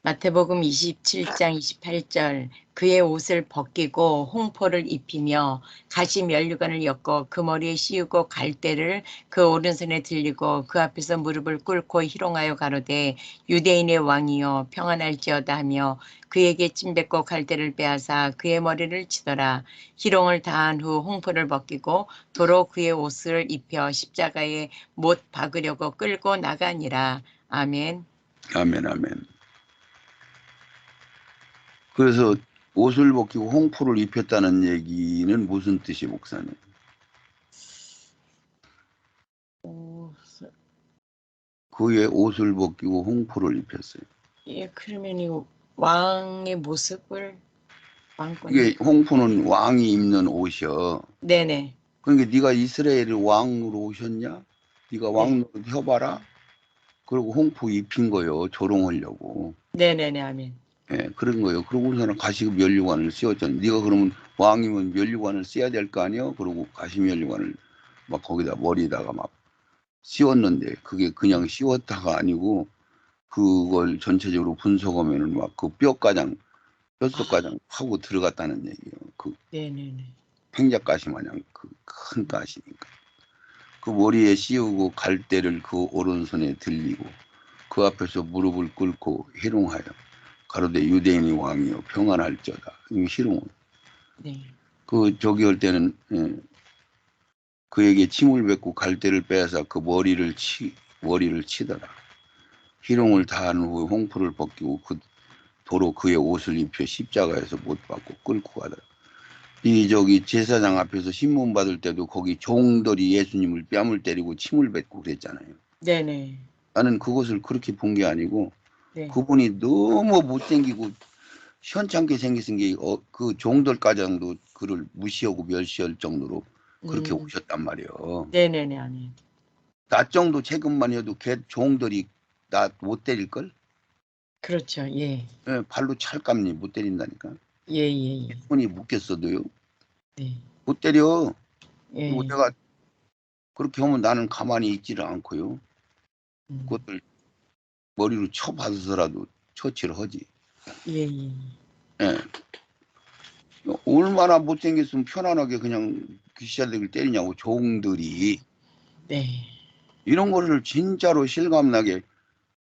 마태복음 27장 28절 그의 옷을 벗기고 홍포를 입히며 가시 면류관을 엮어 그 머리에 씌우고 갈대를 그 오른손에 들리고 그 앞에서 무릎을 꿇고 희롱하여 가로되 유대인의 왕이여 평안할지어다 하며 그에게 찜뱉고 갈대를 빼앗아 그의 머리를 치더라. 희롱을 다한 후 홍포를 벗기고 도로 그의 옷을 입혀 십자가에 못 박으려고 끌고 나가니라. 아멘. 아멘, 아멘. 그래서 옷을 벗기고 홍포를 입혔다는 얘기는 무슨 뜻이 목사님? 그의 옷을 벗기고 홍포를 입혔어요. 예, 그러면 이 왕의 모습을 왕권이 이게 홍포는 왕이 입는 옷이요. 네네. 그러니까 네가 이스라엘의 왕으로 오셨냐? 네가 네. 왕 노릇 해봐라. 그리고 홍포 입힌 거요. 조롱하려고. 네네네, 아멘. 예, 그런 거예요. 그러고 우리는 가시 면류관을 씌웠잖아요. 네가 그러면 왕이면 면류관을 써야 될 거 아니에요? 그러고 가시 면류관을 막 거기다 머리에다가 막 씌웠는데 그게 그냥 씌웠다가 아니고 그걸 전체적으로 분석하면은 막 그 뼈가장 뼛속가장 파고 들어갔다는 얘기예요. 그 네네네. 팽자가시 마냥 그 큰 가시니까. 그 머리에 씌우고 갈대를 그 오른손에 들리고 그 앞에서 무릎을 꿇고 희롱하여 가로되 유대인의 왕이여 평안할지어다. 이 희롱. 네. 그 저기 할 때는 예, 그에게 침을 뱉고 갈대를 빼앗아 그 머리를 치더라. 희롱을 다한 후 홍포를 벗기고 도로 그의 옷을 입혀 십자가에서 못 박고 끌고 가더라. 저기 제사장 앞에서 신문 받을 때도 거기 종들이 예수님을 뺨을 때리고 침을 뱉고 그랬잖아요. 네네. 나는 그것을 그렇게 본 게 아니고 네. 그분이 너무 못생기고 시원찮게 생기신 게 그 종들까지도 그를 무시하고 멸시할 정도로 그렇게 오셨단 말이에요. 네네네. 아니. 나 정도 체급만 해도 걔 종들이 나 못 때릴걸? 그렇죠. 예. 예, 발로 찰감니 못 때린다니까. 예예예. 손이 묶였어도요. 네. 못 때려. 그리고 예. 내가 그렇게 하면 나는 가만히 있지를 않고요. 음. 그것을 머리로 쳐 받아서라도 처치를 하지. 예예. 예. 얼마나 못생겼으면 편안하게 그냥 귀시자들을 때리냐고 종들이. 네. 이런 거를 진짜로 실감나게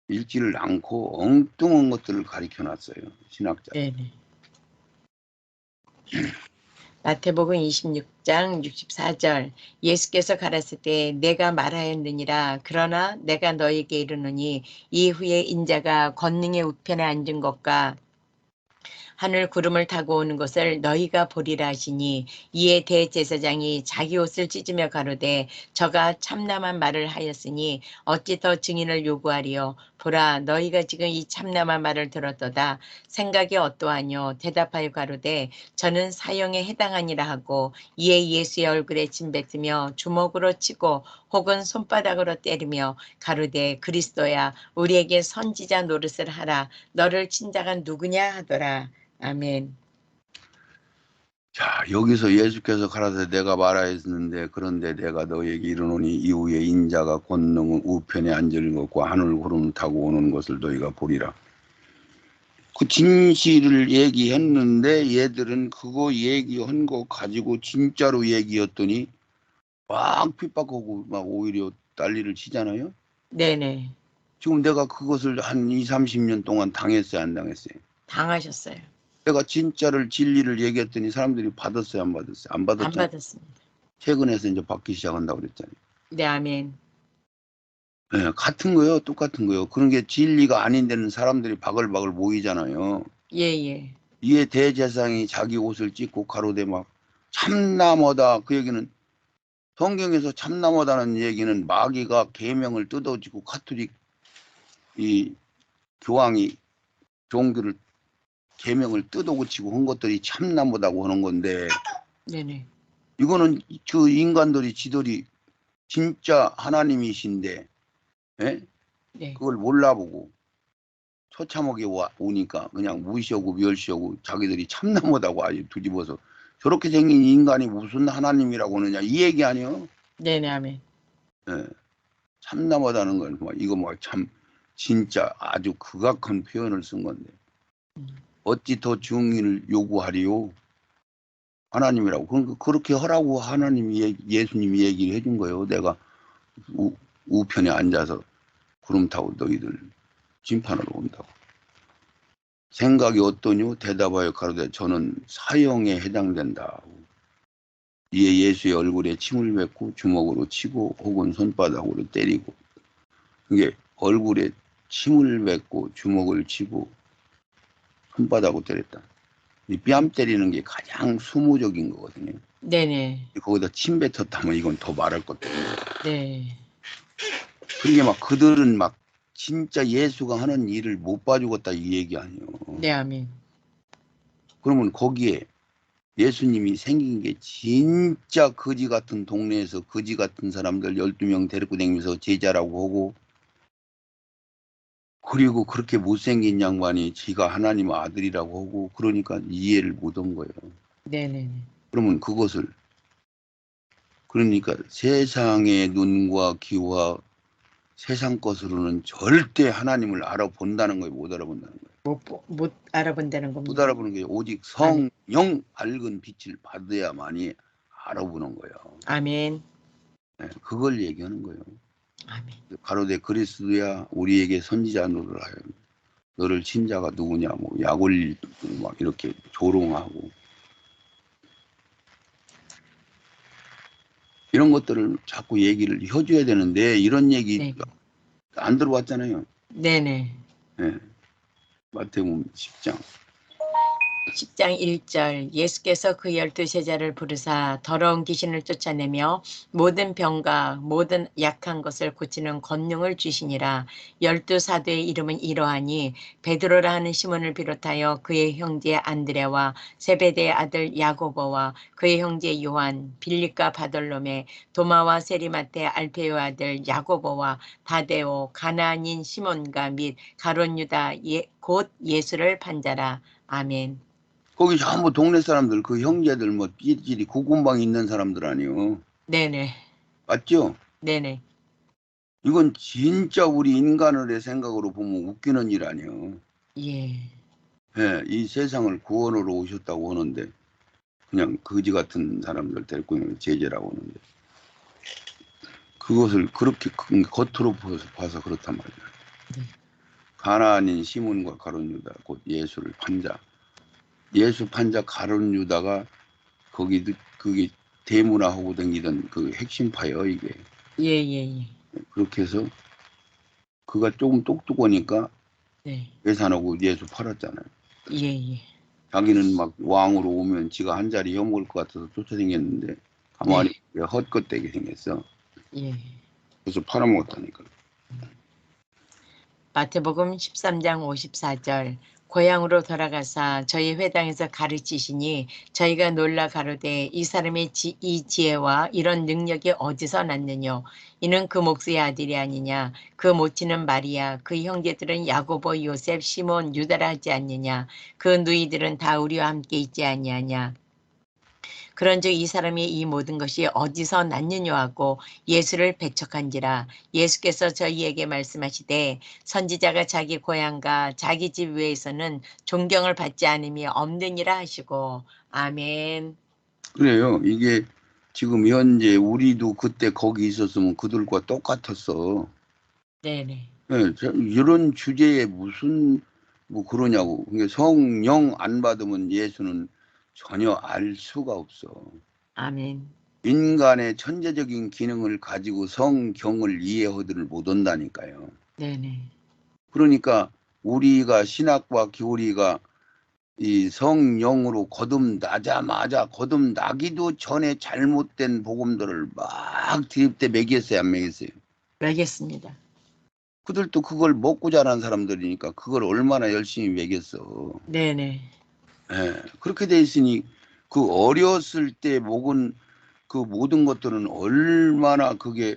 읽지를 않고 엉뚱한 것들을 가르쳐 놨어요. 신학자. 네네. 마태복음 26장 64절 예수께서 가라사대 때 내가 말하였느니라 그러나 내가 너에게 이르노니 이후에 인자가 권능의 우편에 앉은 것과 하늘 구름을 타고 오는 것을 너희가 보리라 하시니 이에 대제사장이 자기 옷을 찢으며 가로되 저가 참남한 말을 하였으니 어찌 더 증인을 요구하리요 보라 너희가 지금 이 참남한 말을 들었도다 생각이 어떠하뇨 대답하여 가로되 저는 사형에 해당하니라 하고 이에 예수의 얼굴에 침 뱉으며 주먹으로 치고 혹은 손바닥으로 때리며 가로되 그리스도야 우리에게 선지자 노릇을 하라 너를 친 자가 누구냐 하더라. 아멘. 자, 여기서 예수께서 가라사대 내가 말하였는데 그런데 내가 너에게 이르노니 이후에 인자가 권능 우편에 앉을 것과 하늘 구름 타고 오는 것을 너희가 보리라. 그 진실을 얘기했는데 얘들은 그거 얘기한 거 가지고 진짜로 얘기했더니 막 핍박하고 막 오히려 난리를 치잖아요. 네네. 지금 내가 그것을 한 2, 30년 동안 당했어요, 안 당했어요? 당하셨어요. 내가 진리를 얘기했더니 사람들이 받았어요, 안 받았어요? 안 안 받았잖아요. 받았습니다. 최근에서 이제 받기 시작한다고 그랬잖아요. 네, 아멘. 네, 같은 거요, 똑같은 거요. 그런 게 진리가 아닌 데는 사람들이 바글바글 모이잖아요. 예예. 이에 대제사장이 자기 옷을 찢고 가로되 막 참나무다. 그 얘기는 성경에서 참나무다는 얘기는 마귀가 계명을 뜯어지고 가톨릭 이 교황이 종교를 계명을 뜯어고치고 한 것들이 참나무다고 하는 건데 네네. 이거는 그 인간들이 지들이 진짜 하나님이신데 예? 네. 그걸 몰라보고 처참하게 오니까 그냥 무시하고 멸시하고 자기들이 참나무다고 아주 뒤집어서 저렇게 생긴 인간이 무슨 하나님이라고 하느냐 이 얘기 아니에요. 네네, 아멘. 예. 참나무다는 건 이거 뭐 참 진짜 아주 극악한 표현을 쓴 건데 어찌 더 증인을 요구하리요 하나님이라고 그렇게 하라고 하나님이 예수님이 얘기를 해준 거예요. 내가 우편에 앉아서 구름 타고 너희들 심판하러 온다고. 생각이 어떠뇨? 대답하여 가로되 저는 사형에 해당된다. 이에 예수의 얼굴에 침을 뱉고 주먹으로 치고 혹은 손바닥으로 때리고 이게 얼굴에 침을 뱉고 주먹을 치고 손바닥으로 때렸다. 이 뺨 때리는 게 가장 수모적인 거거든요. 네네. 거기다 침 뱉었다면 이건 더 말할 것도 없고. 네. 그게 막 그들은 막 진짜 예수가 하는 일을 못 봐주겠다 이 얘기 아니에요. 네, 아멘. 그러면 거기에 예수님이 생긴 게 진짜 거지 같은 동네에서 거지 같은 사람들 12명 데리고 다니면서 제자라고 하고 그리고 그렇게 못생긴 양반이 지가 하나님 아들이라고 하고 그러니까 이해를 못 한 거예요. 네네네. 그러면 그것을 그러니까 세상의 눈과 귀와 세상 것으로는 절대 하나님을 알아본다는 거예요. 못 알아본다는 거예요. 못 알아본다는 못 겁니다. 알아보는 게 오직 아멘. 성령 밝은 빛을 받아야만이 알아보는 거예요. 아멘. 네, 그걸 얘기하는 거예요. 아멘. 가로되 그리스도야 우리에게 선지자 노를 하여 너를 친 자가 누구냐 뭐 약올리 막 이렇게 조롱하고 이런 것들을 자꾸 얘기를 해줘야 되는데 이런 얘기 네. 안 들어봤잖아요. 네네. 예. 마태복음 10장. 10장 1절 예수께서 그 12제자를 부르사 더러운 귀신을 쫓아내며 모든 병과 모든 약한 것을 고치는 권능을 주시니라. 12사도의 이름은 이러하니 베드로라 하는 시몬을 비롯하여 그의 형제 안드레와 세베대의 아들 야고보와 그의 형제 요한, 빌립과 바돌로메, 도마와 세리마테 알페의 아들 야고보와 다데오, 가나안인 시몬과 및 가룟 유다 곧 예수를 판자라. 아멘. 거기 전부 동네 사람들, 그 형제들 뭐 끼리끼리 구공방 있는 사람들 아니요. 네네. 맞죠? 네네. 이건 진짜 우리 인간의 생각으로 보면 웃기는 일 아니요. 예. 예, 이 세상을 구원으로 오셨다고 하는데 그냥 거지 같은 사람들 데리고 있는 제재라고 하는데 그것을 그렇게 겉으로 봐서 그렇단 말이야. 네. 가나안인 시몬과 가룟 유다 곧 예수를 판자. 예수 판자 가룟 유다가 거기도 그게 대문화하고 다니던 그 핵심파예요 이게. 예예예. 그렇게 해서 그가 조금 똑똑하니까 네. 계산하고 예수 팔았잖아요. 예예. 자기는 막 왕으로 오면 지가 한 자리 엿먹을 것 같아서 쫓아다녔는데 가만히 네. 헛것되게 생겼어. 예. 그래서 팔아먹었다니까. 마태복음 13장 54절 고향으로 돌아가사 저희 회당에서 가르치시니 저희가 놀라 가로되 이 사람의 이 지혜와 이런 능력이 어디서 났느뇨. 이는 그 목수의 아들이 아니냐. 그 모친은 마리아, 그 형제들은 야고보, 요셉, 시몬, 유다라 하지 않느냐. 그 누이들은 다 우리와 함께 있지 아니하냐. 그런즉 이 사람이 이 모든 것이 어디서 났느냐 하고 예수를 배척한지라. 예수께서 저희에게 말씀하시되 선지자가 자기 고향과 자기 집 외에서는 존경을 받지 않음이 없느니라 하시고. 아멘. 그래요. 이게 지금 현재 우리도 그때 거기 있었으면 그들과 똑같았어. 네네. 예, 이런 주제에 무슨 뭐 그러냐고. 그러니까 성령 안 받으면 예수는 전혀 알 수가 없어. 아멘. 인간의 천재적인 기능을 가지고 성경을 이해하지를 못한다니까요. 네네. 그러니까 우리가 신학과 교리가 이 성령으로 거듭나자마자 거듭나기도 전에 잘못된 복음들을 막 드립대 먹였어요, 안 먹였어요? 알겠습니다. 그들도 그걸 먹고 자란 사람들이니까 그걸 얼마나 열심히 먹였어. 네네. 예, 그렇게 돼 있으니 그 어렸을 때 먹은 그 모든 것들은 얼마나 그게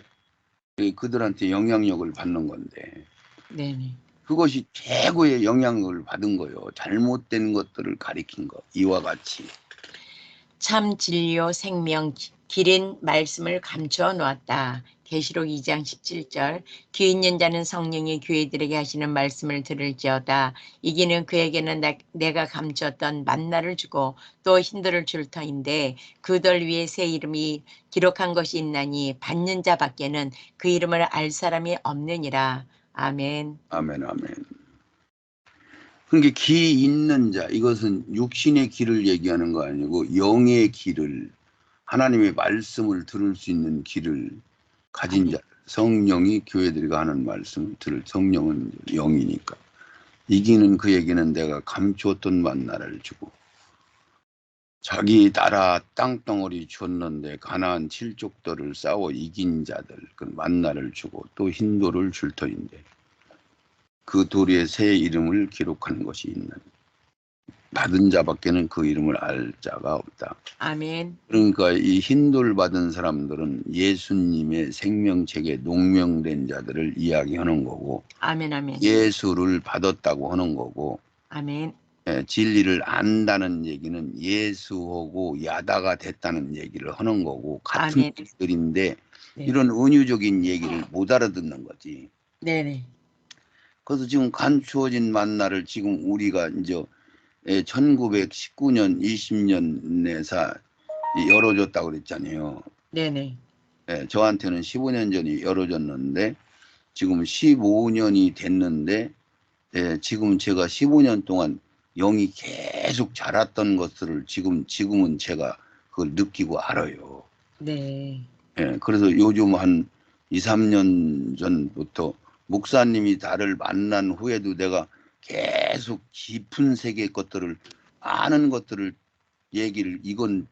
그들한테 영향력을 받는 건데 네네. 그것이 최고의 영향을 받은 거예요. 잘못된 것들을 가리킨 거. 이와 같이. 참 진리요 생명 길인 말씀을 감추어 놓았다. 계시록 2장 17절 귀 있는 자는 성령이 교회들에게 하시는 말씀을 들을지어다. 이기는 그에게는 내가 감추었던 만나를 주고 또 힌도를 줄 터인데 그들 위에 새 이름이 기록한 것이 있나니 받는 자밖에는 그 이름을 알 사람이 없느니라. 아멘. 아멘, 아멘. 그러니까 기 있는 자, 이것은 육신의 길을 얘기하는 거 아니고 영의 길을, 하나님의 말씀을 들을 수 있는 길을 가진 아멘. 자, 성령이 교회들과 하는 말씀을 들을, 성령은 영이니까. 이기는 그에게는 내가 감추었던 만나를 주고 자기 나라 땅덩어리 줬는데 가나안 7족들을 싸워 이긴 자들 그 만나를 주고 또 흰돌을 줄 터인데 그 돌에 새 이름을 기록하는 것이 있는 받은 자밖에는 그 이름을 알 자가 없다. 아멘. 그러니까 이 흰돌 받은 사람들은 예수님의 생명책에 농명된 자들을 이야기하는 거고 아멘. 아멘. 예수를 받았다고 하는 거고 아멘. 진리를 안다는 얘기는 예수하고 야다가 됐다는 얘기를 하는 거고 같은 아멘. 얘기들인데 네. 이런 은유적인 얘기를 못 알아듣는 거지. 네네. 그래서 지금 감추어진 만나를 지금 우리가 이제 1919년 20년에서 열어줬다고 그랬잖아요. 네네. 저한테는 15년 전이 열어졌는데 지금 15년이 됐는데 지금 제가 15년 동안 영이 계속 자랐던 것들을 지금은 제가 그걸 느끼고 알아요. 네. 예, 그래서 요즘 한 2, 3년 전부터 목사님이 나를 만난 후에도 내가 계속 깊은 세계의 것들을 아는 것들을 얘기를 이건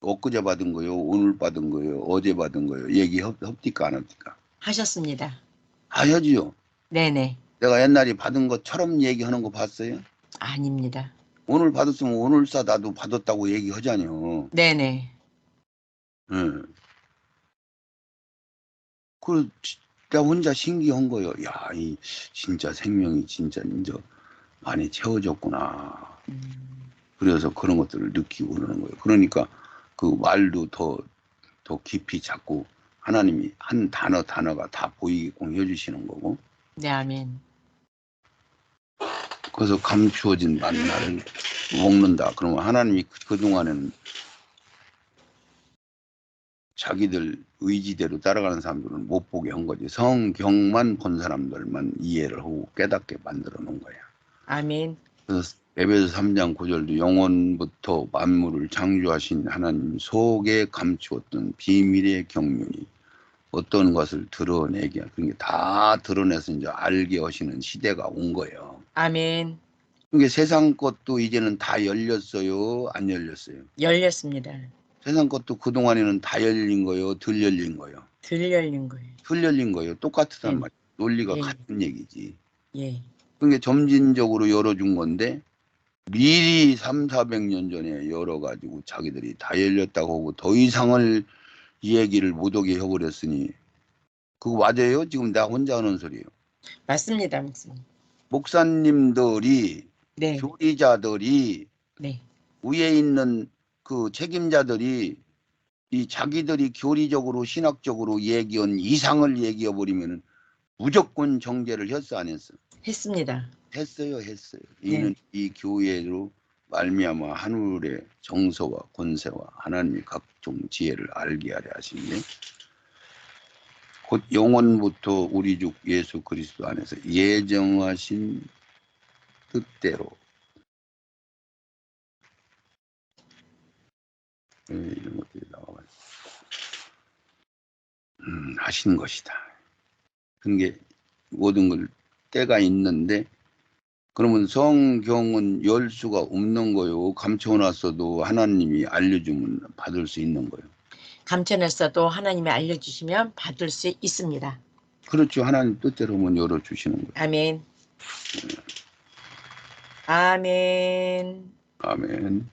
엊그제 받은 거요, 오늘 받은 거요, 어제 받은 거요. 얘기 합니까 안 합니까? 하셨습니다. 하야지요. 네네. 내가 옛날에 받은 것처럼 얘기하는 거 봤어요? 아닙니다. 오늘 받았으면 오늘 싸 나도 받았다고 얘기하잖아요. 네네. 예. 그 내가 혼자 신기한 거예요. 야, 이 진짜 생명이 진짜 이제 많이 채워졌구나. 그래서 그런 것들을 느끼고 그러는 거예요. 그러니까 그 말도 더 깊이 자꾸 하나님이 한 단어가 다 보이게끔 해주시는 거고. 네, 아멘. 그래서 감추어진 만나를 먹는다. 그러면 하나님이 그동안에는 자기들 의지대로 따라가는 사람들은 못 보게 한 거지. 성경만 본 사람들만 이해를 하고 깨닫게 만들어 놓은 거야. 아멘. 그래서 에베소 3장 9절도 영원부터 만물을 창조하신 하나님 속에 감추었던 비밀의 경륜이 어떤 것을 드러내게 그런 게 다 드러내서 이제 알게 하시는 시대가 온 거예요. 아멘. 그게 세상 것도 이제는 다 열렸어요, 안 열렸어요? 열렸습니다. 세상 것도 그동안에는 다 열린 거예요, 덜 열린 거예요? 들 열린 거예요. 덜 열린 거예요. 똑같단 네. 말이에요. 논리가 예. 같은 얘기지. 예. 그게 점진적으로 열어준 건데 미리 3, 400년 전에 열어가지고 자기들이 다 열렸다고 하고 더 이상을 이 얘기를 못 오게 해버렸으니 그거 맞아요? 지금 내가 혼자 하는 소리예요. 맞습니다, 목사님. 목사님들이 네. 교리자들이 네. 위에 있는 그 책임자들이 이 자기들이 교리적으로 신학적으로 얘기한 이상을 얘기해 버리면 무조건 정죄를 했어 안 했어? 했습니다. 했어요. 네. 이는 이 교회로 말미암아 하늘의 정서와 권세와 하나님의 각종 지혜를 알게 하려 하시는데 곧 영원부터 우리 주 예수 그리스도 안에서 예정하신 뜻대로 이런 것들이 나와가지고 하신 것이다. 그런 게 모든 걸 때가 있는데 그러면 성경은 열 수가 없는 거요. 감춰놨어도 하나님이 알려주면 받을 수 있는 거예요. 감춰냈어도 하나님이 알려주시면 받을 수 있습니다. 그렇죠. 하나님 뜻대로만 열어주시는 거예요. 아멘. 아멘. 아멘.